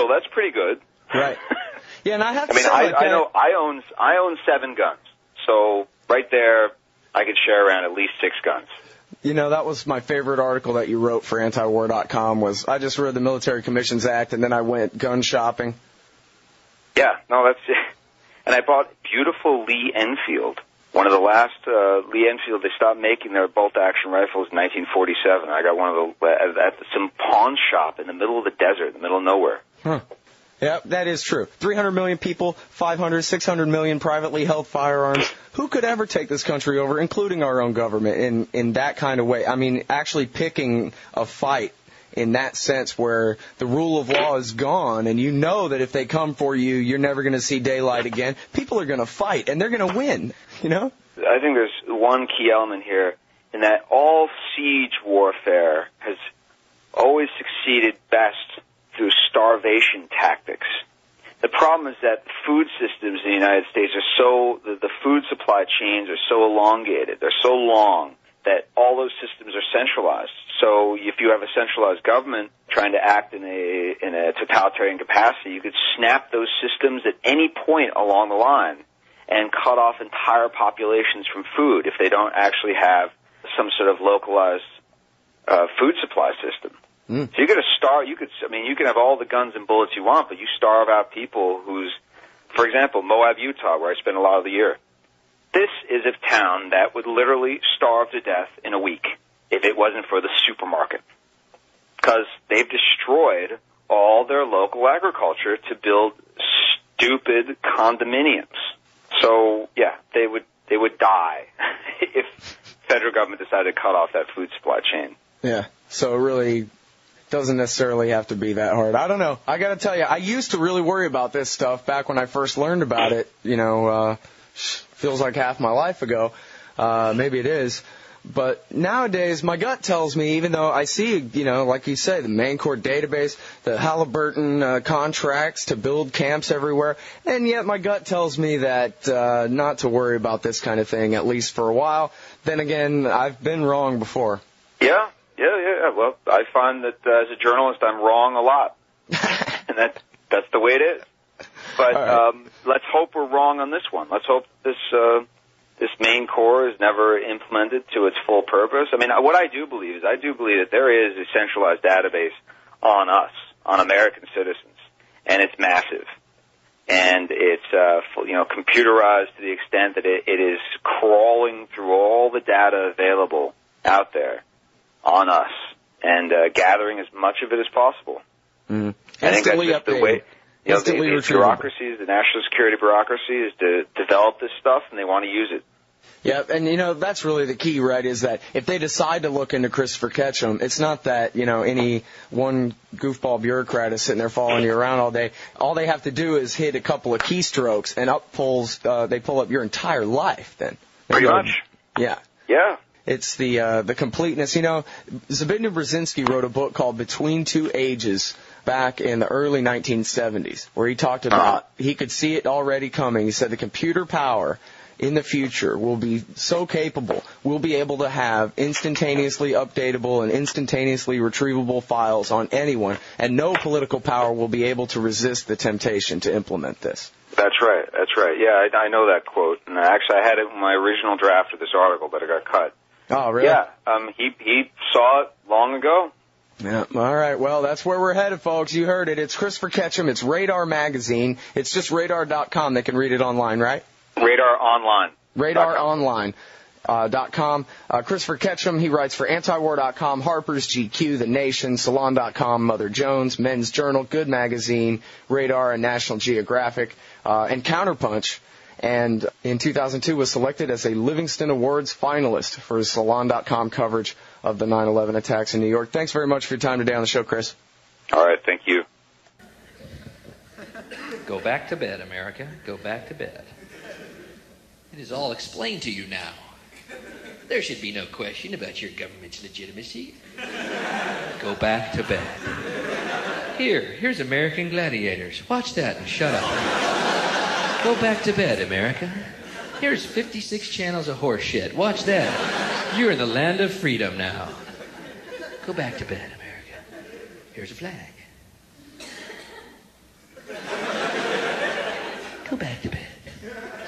So that's pretty good. Right. Yeah, and I have to say, I own 7 guns. So right there, I could share around at least 6 guns. You know, that was my favorite article that you wrote for AntiwarRadio.com was I just read the Military Commissions Act, and then I went gun shopping. Yeah, no, that's it. And I bought beautiful Lee Enfield. One of the last Lee Enfield, they stopped making their bolt-action rifles in 1947. I got one of the at some pawn shop in the middle of the desert, in the middle of nowhere. Huh. Yeah, that is true. 300 million people, 500, 600 million privately held firearms. Who could ever take this country over, including our own government, in that kind of way? I mean, actually picking a fight in that sense where the rule of law is gone and you know that if they come for you, you're never going to see daylight again. People are going to fight, and they're going to win, you know? I think there's one key element here in that all siege warfare has always succeeded best through starvation tactics. The problem is that food systems in the United States are the food supply chains are so elongated, they're so long, that all those systems are centralized. So if you have a centralized government trying to act in a totalitarian capacity, you could snap those systems at any point along the line and cut off entire populations from food if they don't actually have some sort of localized food supply system. So you're going to starve. You can have all the guns and bullets you want, but you starve out people for example, Moab, Utah, where I spend a lot of the year. This is a town that would literally starve to death in a week if it wasn't for the supermarket, because they've destroyed all their local agriculture to build stupid condominiums. So yeah, they would die if federal government decided to cut off that food supply chain. Yeah. So it really doesn't necessarily have to be that hard. I don't know. I got to tell you, I used to really worry about this stuff back when I first learned about it. You know, feels like half my life ago. Maybe it is. But nowadays, my gut tells me, even though I see, you know, like you say, the Main Corps database, the Halliburton contracts to build camps everywhere, and yet my gut tells me that not to worry about this kind of thing, at least for a while. Then again, I've been wrong before. Yeah. Well, I find that as a journalist, I'm wrong a lot, and that's the way it is. But right. Let's hope we're wrong on this one. Let's hope this Main Corps is never implemented to its full purpose. I mean, what I do believe that there is a centralized database on us, on American citizens, and it's massive, and it's computerized to the extent that it is crawling through all the data available out there on us and gathering as much of it as possible. Mm-hmm. I think that's just the way. You know, the bureaucracies, the national security bureaucracy, is to develop this stuff, and they want to use it. Yeah, and, you know, that's really the key, right, is that if they decide to look into Christopher Ketcham, it's not that, you know, any one goofball bureaucrat is sitting there following you around all day. All they have to do is hit a couple of keystrokes, and they pull up your entire life then. Pretty much. Yeah. Yeah. It's the completeness. You know, Zbigniew Brzezinski wrote a book called Between Two Ages back in the early 1970s, where he talked about he could see it already coming. He said the computer power in the future will be so capable, we'll be able to have instantaneously updatable and instantaneously retrievable files on anyone, and no political power will be able to resist the temptation to implement this. That's right. Yeah, I know that quote. And actually, I had it in my original draft of this article, but it got cut. Oh, really? Yeah, he saw it long ago. Yeah. All right. Well, that's where we're headed, folks. You heard it. It's Christopher Ketcham. It's Radar Magazine. It's just radar.com. They can read it online, right? Radar Online. RadarOnline.com. Christopher Ketcham, he writes for AntiwarRadio.com, Harper's, GQ, The Nation, Salon.com, Mother Jones, Men's Journal, Good Magazine, Radar, and National Geographic, and Counterpunch. And in 2002 was selected as a Livingston Awards finalist for his Salon.com coverage of the 9/11 attacks in New York. Thanks very much for your time today on the show, Chris. All right, thank you. Go back to bed, America. Go back to bed. It is all explained to you now. There should be no question about your government's legitimacy. Go back to bed. Here's American Gladiators. Watch that and shut up. Go back to bed, America. Here's 56 channels of horse shit. Watch that. You're in the land of freedom now. Go back to bed, America. Here's a flag. Go back to bed.